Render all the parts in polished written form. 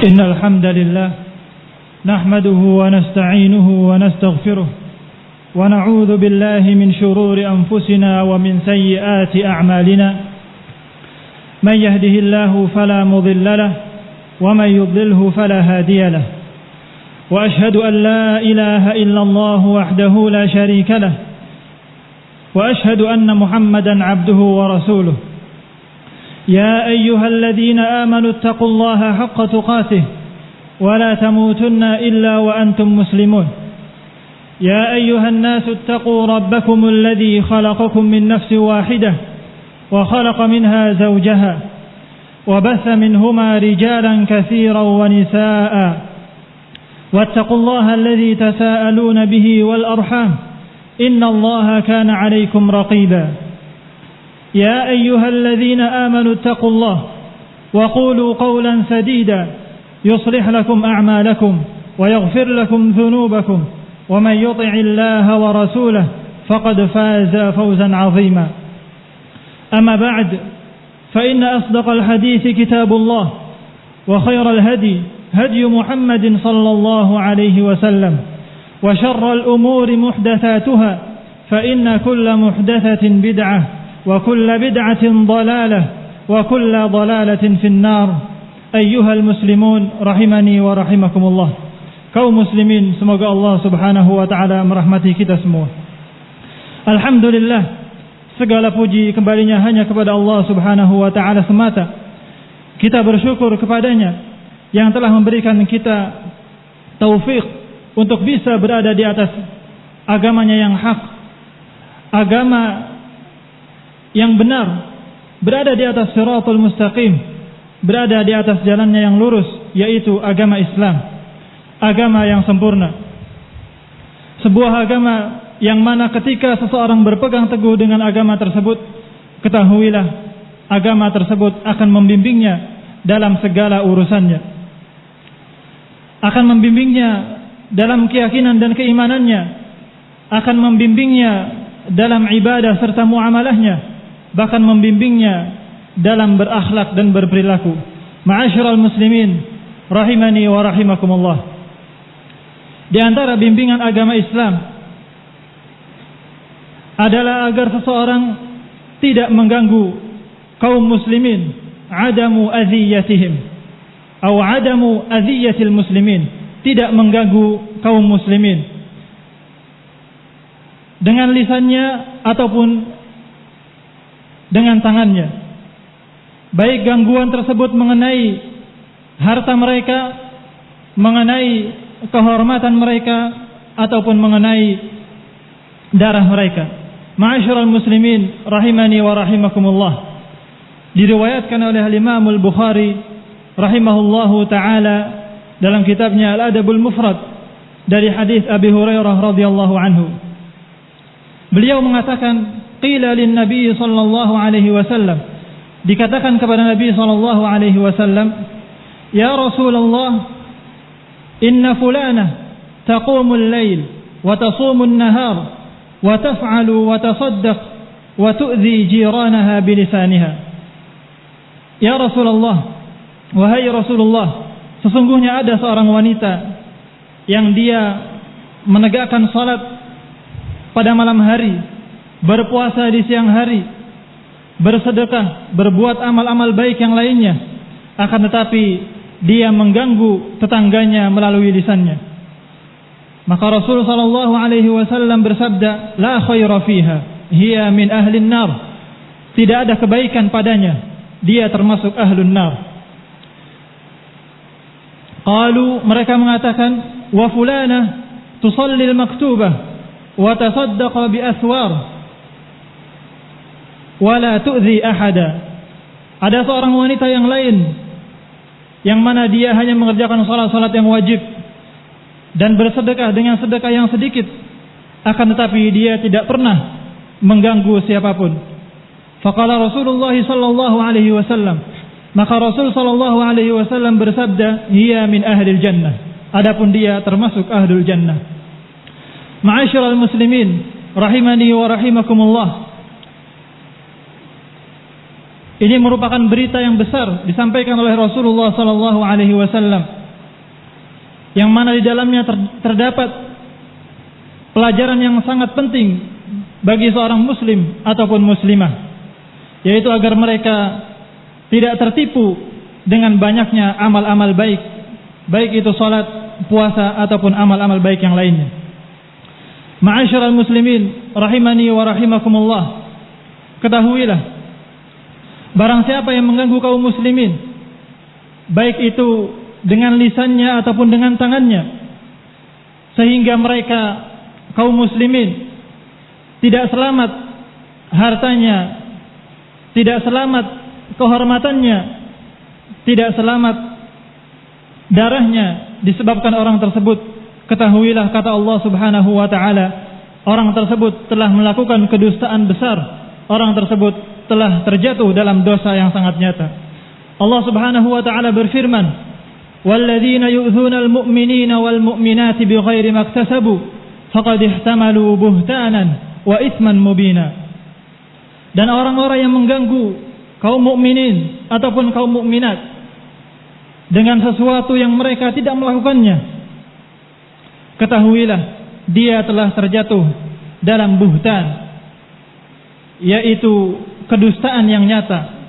إن الحمد لله نحمده ونستعينه ونستغفره ونعوذ بالله من شرور أنفسنا ومن سيئات أعمالنا من يهده الله فلا مضل له ومن يضلله فلا هادي له وأشهد أن لا إله إلا الله وحده لا شريك له وأشهد أن محمدا عبده ورسوله يا أيها الذين آمنوا اتقوا الله حق تقاته ولا تموتن إلا وأنتم مسلمون يا أيها الناس اتقوا ربكم الذي خلقكم من نفس واحدة وخلق منها زوجها وبث منهما رجالا كثيرا ونساء واتقوا الله الذي تساءلون به والأرحام إن الله كان عليكم رقيبا يا أيها الذين آمنوا اتقوا الله وقولوا قولا سديدا يصلح لكم أعمالكم ويغفر لكم ذنوبكم ومن يطع الله ورسوله فقد فاز فوزا عظيما أما بعد فإن أصدق الحديث كتاب الله وخير الهدي هدي محمد صلى الله عليه وسلم وشر الأمور محدثاتها فإن كل محدثة بدعة وكل بدعة ضلالة وكل ضلالة في النار أيها المسلمون rahimani wa rahimakumullah. Kaum muslimin, semoga Allah Subhanahu wa taala merahmati kita semua. Alhamdulillah, segala puji kembalinya hanya kepada Allah Subhanahu wa taala semata. Kita bersyukur kepadanya yang telah memberikan kita taufik untuk bisa berada di atas agamanya yang hak, agama yang benar, berada di atas siratul mustaqim, berada di atas jalannya yang lurus, yaitu agama Islam, agama yang sempurna. Sebuah agama yang mana ketika seseorang berpegang teguh dengan agama tersebut, ketahuilah agama tersebut akan membimbingnya dalam segala urusannya, akan membimbingnya dalam keyakinan dan keimanannya, akan membimbingnya dalam ibadah serta muamalahnya, bahkan membimbingnya dalam berakhlak dan berperilaku. Ma'asyiral muslimin rahimani wa rahimakumullah. Di antara bimbingan agama Islam adalah agar seseorang tidak mengganggu kaum muslimin, adamu aziyatihim atau adamu aziyatil muslimin, tidak mengganggu kaum muslimin dengan lisannya ataupun dengan tangannya, baik gangguan tersebut mengenai harta mereka, mengenai kehormatan mereka, ataupun mengenai darah mereka. Ma'asyiral muslimin rahimani wa rahimakumullah. Diriwayatkan oleh Imam Al-Bukhari rahimahullahu taala dalam kitabnya Al-Adabul Mufrad dari hadis Abi Hurairah radhiyallahu anhu. Beliau mengatakan, qila lin Nabi sallallahu alaihi wasallam, dikatakan kepada Nabi sallallahu alaihi wasallam, ya Rasulullah, inna fulana taqumu al-lail wa tasumu an-nahar wa taf'alu wa tasaddaq wa tu'dhi jiranaha bilisaniha. Ya Rasulullah, wahai Rasulullah, sesungguhnya ada seorang wanita yang dia menegakkan salat pada malam hari, berpuasa di siang hari, bersedekah, berbuat amal-amal baik yang lainnya, akan tetapi dia mengganggu tetangganya melalui lisannya. Maka Rasul sallallahu alaihi wasallam bersabda, la khaira fiha, hiya min ahlin nar. Tidak ada kebaikan padanya, dia termasuk ahlun nar. Qalu, mereka mengatakan, wa fulana tusalli al-maktubah wa tasaddaqa bi aswar wala tu'zi ahada. Ada seorang wanita yang lain yang mana dia hanya mengerjakan salat-salat yang wajib dan bersedekah dengan sedekah yang sedikit, akan tetapi dia tidak pernah mengganggu siapapun. Faqala Rasulullah sallallahu alaihi wasallam, maka Rasul sallallahu alaihi wasallam bersabda, hiya min ahlil jannah, adapun dia termasuk ahlul jannah. Ma'asyiral muslimin rahimani wa rahimakumullah. Ini merupakan berita yang besar disampaikan oleh Rasulullah sallallahu alaihi wasallam, yang mana di dalamnya terdapat pelajaran yang sangat penting bagi seorang muslim ataupun muslimah, yaitu agar mereka tidak tertipu dengan banyaknya amal-amal baik, baik itu salat, puasa ataupun amal-amal baik yang lainnya. Ma'asyiral muslimin rahimani wa rahimakumullah, ketahuilah, barang siapa yang mengganggu kaum muslimin, baik itu dengan lisannya ataupun dengan tangannya, sehingga mereka kaum muslimin tidak selamat hartanya, tidak selamat kehormatannya, tidak selamat darahnya disebabkan orang tersebut, ketahuilah, kata Allah Subhanahu wa taala, orang tersebut telah melakukan kedustaan besar, orang tersebut telah terjatuh dalam dosa yang sangat nyata. Allah Subhanahu wa taala berfirman, "Walladzina yu'dzuna al-mu'minina wal mu'minati bighairi maktasabu faqad ihtamalu buhtanan wa itsman mubina." Dan orang-orang yang mengganggu kaum mukminin ataupun kaum mukminat dengan sesuatu yang mereka tidak melakukannya, ketahuilah dia telah terjatuh dalam buhtan, yaitu kedustaan yang nyata,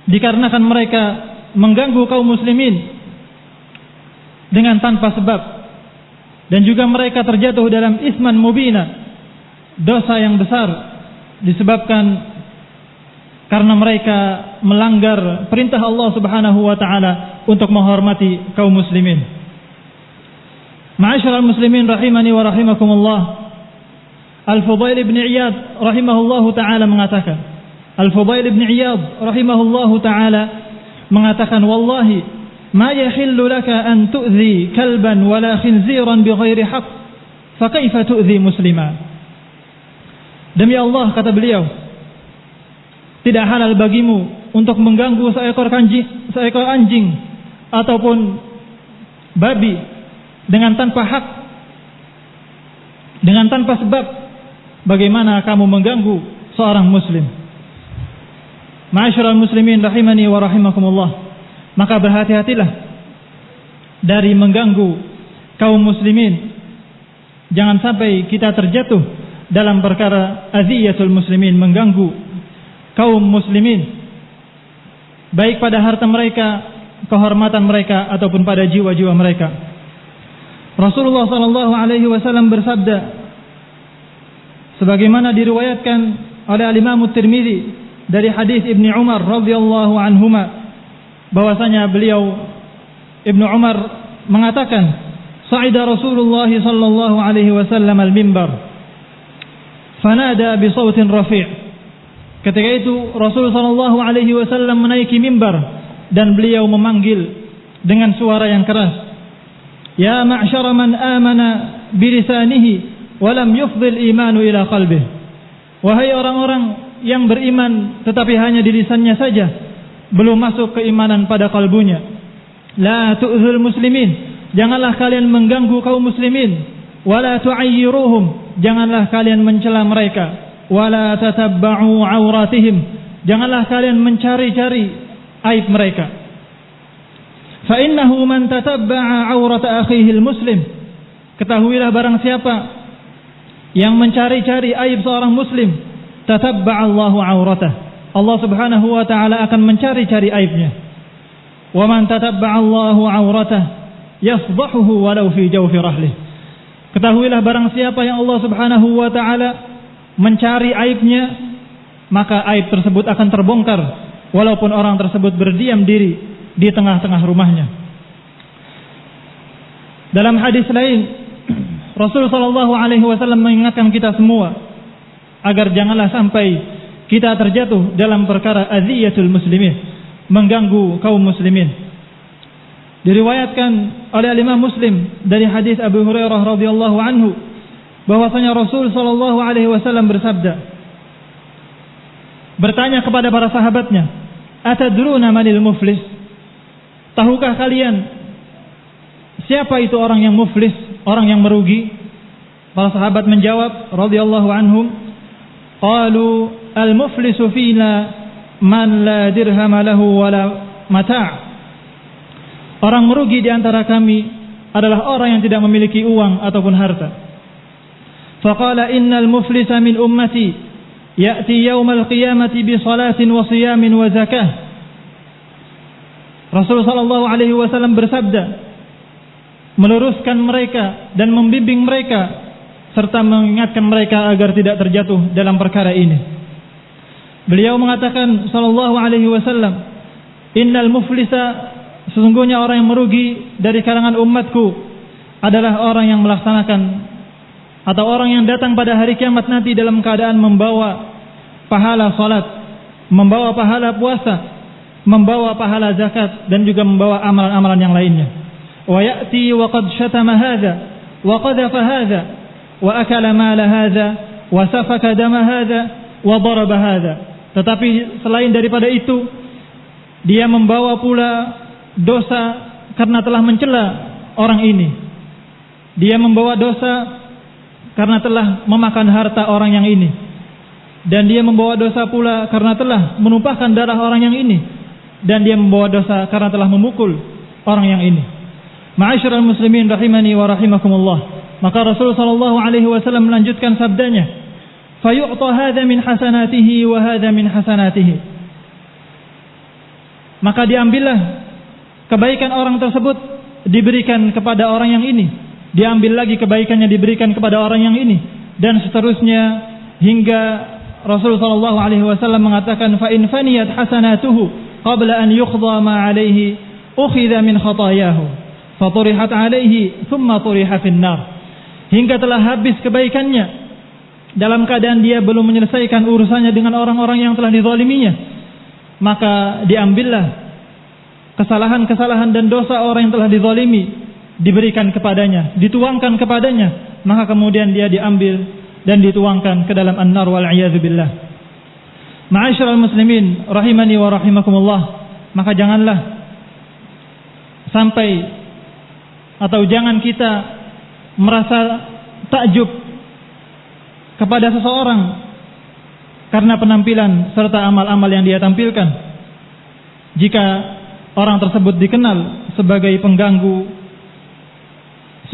dikarenakan mereka mengganggu kaum muslimin dengan tanpa sebab, dan juga mereka terjatuh dalam isman mubina, dosa yang besar, disebabkan karena mereka melanggar perintah Allah Subhanahu wa taala untuk menghormati kaum muslimin. Ma'asyiral muslimin rahimani wa rahimakumullah, Al-Fudail bin Iyad rahimahullahu taala mengatakan, Al-Fudail bin Iyad rahimahullahu taala mengatakan, "Wallahi ma yahillu laka an tu'dhi kalban wala khinziran bighairi haqq, fa kaifa tu'dhi muslima?" Demi Allah, kata beliau, tidak halal bagimu untuk mengganggu seekor anjing ataupun babi dengan tanpa hak, dengan tanpa sebab. Bagaimana kamu mengganggu seorang muslim? Ma'asyiral muslimin rahimani wa rahimakumullah, maka berhati-hatilah dari mengganggu kaum muslimin. Jangan sampai kita terjatuh dalam perkara aziyatul muslimin, mengganggu kaum muslimin, baik pada harta mereka, kehormatan mereka, ataupun pada jiwa-jiwa mereka. Rasulullah sallallahu alaihi wasallam bersabda, sebagaimana diriwayatkan oleh Al-Imam At-Tirmidzi dari hadis Ibnu Umar radhiyallahu anhuma, bahwasanya beliau Ibnu Umar mengatakan, "Sa'ida Rasulullah sallallahu alaihi wasallam al-mimbar, fanada bi sautin rafi'." Ketika itu Rasul sallallahu alaihi wasallam menaiki mimbar dan beliau memanggil dengan suara yang keras, "Ya ma'syara man amana bilisanihi wa lam yufdhil imanu ila qalbih." Wahai orang-orang yang beriman tetapi hanya di lisannya saja, belum masuk keimanan pada kalbunya. La tu'zul muslimin, janganlah kalian mengganggu kaum muslimin. Wala tu'ayyiruhum, janganlah kalian mencela mereka. Wala tatabba'u auratihim, janganlah kalian mencari-cari aib mereka. Fa innahu man tatabba'a aurata akhihi muslim, ketahuilah barang siapa yang mencari-cari aib seorang muslim, tatabba'a Allahu auratah, Allah Subhanahu wa taala akan mencari-cari aibnya. Wa man tatabba'a Allahu auratah yafdahuhu walau fi jawfi rahlih, ketahuilah barang siapa yang Allah Subhanahu wa taala mencari aibnya, maka aib tersebut akan terbongkar walaupun orang tersebut berdiam diri di tengah-tengah rumahnya. Dalam hadis lain, Rasul sallallahu alaihi wasallam mengingatkan kita semua agar janganlah sampai kita terjatuh dalam perkara aziyatul muslimin, mengganggu kaum muslimin. Diriwayatkan oleh Imam Muslim dari hadis Abu Hurairah radhiyallahu anhu, bahwasanya Rasul sallallahu alaihi wasallam bersabda, bertanya kepada para sahabatnya, "Atadruna manil muflis?" Tahukah kalian siapa itu orang yang muflis, orang yang merugi? Para sahabat menjawab radhiyallahu anhum, qalu al-muflisu fina man la dirham lahu wala mata'. Orang merugi di antara kami adalah orang yang tidak memiliki uang ataupun harta. Faqala innal muflisa min ummati ya'ti yaumal qiyamati bi salatin wa siyamin wa zakah. Rasulullah sallallahu alaihi wasallam bersabda, meluruskan mereka dan membimbing mereka serta mengingatkan mereka agar tidak terjatuh dalam perkara ini. Beliau mengatakan sallallahu alaihi wasallam, innal muflisa, sesungguhnya orang yang merugi dari kalangan umatku adalah orang yang melaksanakan atau orang yang datang pada hari kiamat nanti dalam keadaan membawa pahala salat, membawa pahala puasa, membawa pahala zakat dan juga membawa amalan-amalan yang lainnya. Wa ya'ti wa qad syatama hadza wa qadhafa hadza wa akala mala hadza wa safaka dama hadza wa daraba hadza. Tetapi selain daripada itu, dia membawa pula dosa karena telah mencela orang ini. Dia membawa dosa karena telah memakan harta orang yang ini. Dan dia membawa dosa pula karena telah menumpahkan darah orang yang ini. Dan dia membawa dosa karena telah memukul orang yang ini. Ma'asyiral muslimin rahimani wa rahimakumullah. Maka Rasulullah sallallahu alaihi wasallam melanjutkan sabdanya, fayu'ta hadza min hasanatihi wa hadza min hasanatihi. Maka diambillah kebaikan orang tersebut diberikan kepada orang yang ini, diambil lagi kebaikannya diberikan kepada orang yang ini, dan seterusnya hingga Rasulullah sallallahu alaihi wasallam mengatakan, fa in faniyat hasanatuhu qabla an yuqda ma alaihi ukhidha min khatayahu faturihat alaihi thumma turiha fin nar. Hingga telah habis kebaikannya dalam keadaan dia belum menyelesaikan urusannya dengan orang-orang yang telah dizaliminya, maka diambillah kesalahan-kesalahan dan dosa orang yang telah dizalimi diberikan kepadanya, dituangkan kepadanya, maka kemudian dia diambil dan dituangkan ke dalam an-nar wal a'yadzu billah. Ma'asyiral muslimin rahimani wa rahimakumullah, maka janganlah sampai atau jangan kita merasa takjub kepada seseorang karena penampilan serta amal-amal yang dia tampilkan. Jika orang tersebut dikenal sebagai pengganggu,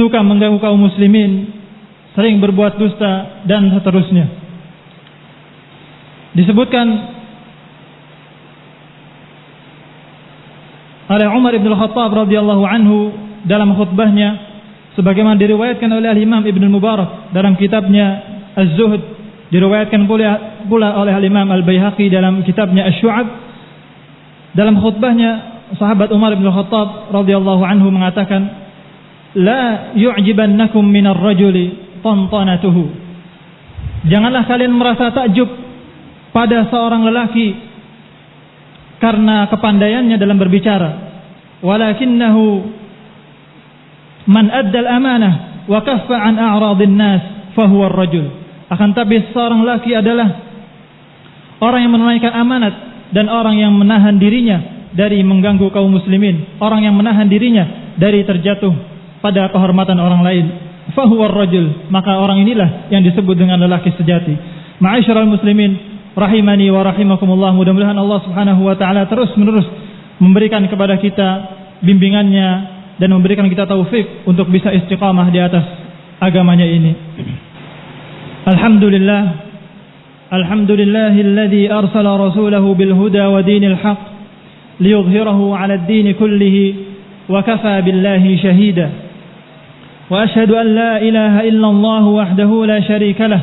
suka mengganggu kaum muslimin, sering berbuat dusta dan seterusnya. Disebutkan oleh Umar bin Khattab radhiyallahu anhu dalam khutbahnya, sebagaimana diriwayatkan oleh Imam Ibnu Mubarak dalam kitabnya Az-Zuhd, diriwayatkan pula oleh Imam Al-Baihaqi dalam kitabnya Asy-Syu'ab. Dalam khutbahnya, sahabat Umar bin Khattab radhiyallahu anhu mengatakan, la yu'jibannakum minar rajuli tantanatuhu. Janganlah kalian merasa takjub pada seorang lelaki karena kepandaiannya dalam berbicara. Walakinnahu man addal amanah wa kaffa an a'radin nas fahuwa ar-rajul. Akan tapi seorang laki adalah orang yang menunaikan amanat dan orang yang menahan dirinya dari mengganggu kaum muslimin, orang yang menahan dirinya dari terjatuh pada kehormatan orang lain. Fahuwa ar-rajul, maka orang inilah yang disebut dengan lelaki sejati. Ma'asyiral muslimin rahimani wa rahimakumullah, mudah-mudahan Allah Subhanahu wa taala terus-menerus memberikan kepada kita bimbingannya dan memberikan kita taufik untuk bisa istiqamah di atas agamanya ini. Alhamdulillah, alhamdulillahilladzi arsala rasulahu bil huda wa dinil haq liyudhhirahu 'ala ad-din kullihi wa kafa billahi shahida. Wa ashhadu an la ilaha illallah wahdahu la sharika lah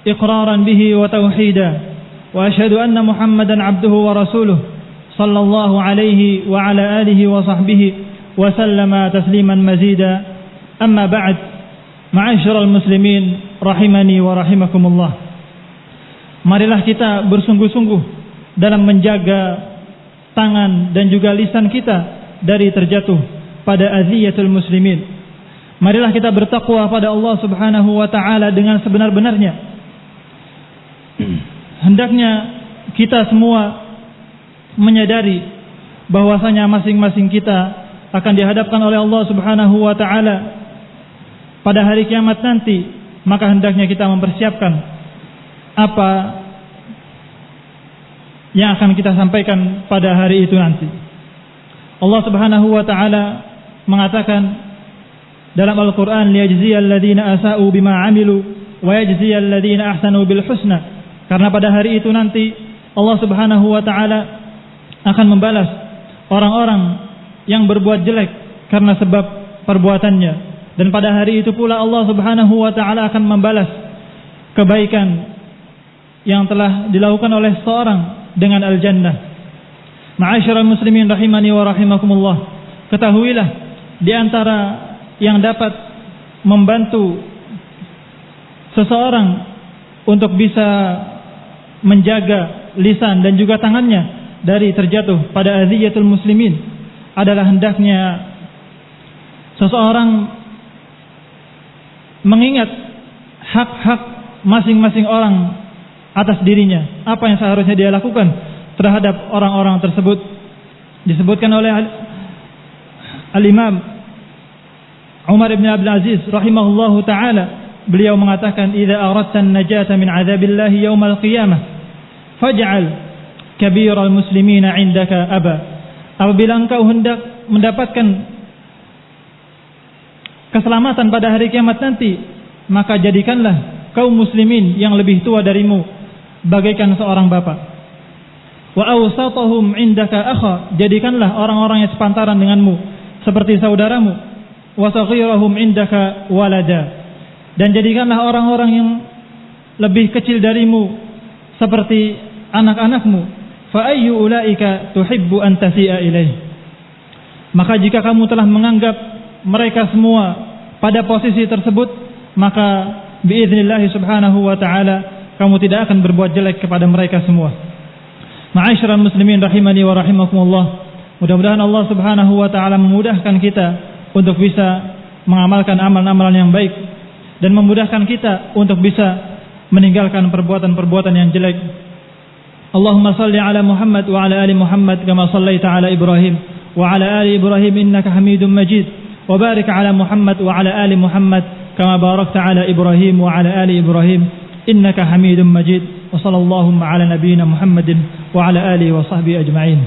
iqraran bihi wa tauhida. Wa ashhadu anna Muhammadan 'abduhu wa rasuluhu sallallahu alaihi wa ala alihi wa sahbihi wa sallama tasliman mazida. Amma ba'd, ma'asyiral muslimin rahimani wa rahimakumullah. Marilah kita bersungguh-sungguh dalam menjaga tangan dan juga lisan kita dari terjatuh pada aziyatul muslimin. Marilah kita bertakwa pada Allah Subhanahu wa taala dengan sebenar-benarnya. Hendaknya kita semua menyadari bahwasanya masing-masing kita akan dihadapkan oleh Allah Subhanahu wa taala pada hari kiamat nanti, maka hendaknya kita mempersiapkan apa yang akan kita sampaikan pada hari itu nanti. Allah Subhanahu wa taala mengatakan dalam Al-Qur'an, liyajziyal ladzina asa'u bima 'amilu wa yajziyal ladzina ahsanu bil husna. Karena pada hari itu nanti Allah Subhanahu wa taala akan membalas orang-orang yang berbuat jelek karena sebab perbuatannya, dan pada hari itu pula Allah Subhanahu wa taala akan membalas kebaikan yang telah dilakukan oleh seorang dengan al-jannah. Ma'asyiral muslimin rahimani wa rahimakumullah, ketahuilah di antara yang dapat membantu seseorang untuk bisa menjaga lisan dan juga tangannya dari terjatuh pada aziyatul muslimin adalah hendaknya seseorang mengingat hak-hak masing-masing orang atas dirinya, apa yang seharusnya dia lakukan terhadap orang-orang tersebut. Disebutkan oleh Al-Imam Umar ibn Abdul Aziz rahimahullahu ta'ala, beliau mengatakan, idza aradta an-najata min 'adzabillahi yaumal qiyamah faj'al kabiral muslimina 'indaka aba. Apabila engkau hendak mendapatkan keselamatan pada hari kiamat nanti, maka jadikanlah kaum muslimin yang lebih tua darimu bagaikan seorang bapak. Wa awsatahum 'indaka akha, jadikanlah orang-orang yang sepantaran denganmu seperti saudaramu. Wa saghirahum 'indaka walada, dan jadikanlah orang-orang yang lebih kecil darimu seperti anak-anakmu. Fa ayyu ulaika tuhibbu an tasi'a ilaih. Maka jika kamu telah menganggap mereka semua pada posisi tersebut, maka biiznillah subhanahu wa ta'ala kamu tidak akan berbuat jelek kepada mereka semua. Ma'asyiral muslimin rahimani wa rahimakumullah, mudah-mudahan Allah subhanahu wa ta'ala memudahkan kita untuk bisa mengamalkan amalan-amalan yang baik, dan memudahkan kita untuk bisa meninggalkan perbuatan-perbuatan yang jelek. Allahumma salli ala Muhammad wa ala ali Muhammad kama sallaita ala Ibrahim wa ala ali Ibrahim innaka Hamidum Majid, wa barik ala Muhammad wa ala ali Muhammad kama barakta ala Ibrahim wa ala ali Ibrahim innaka Hamidum Majid. Wa sallallahu ala nabiyyina Muhammadin wa ala alihi wa sahbihi ajma'in.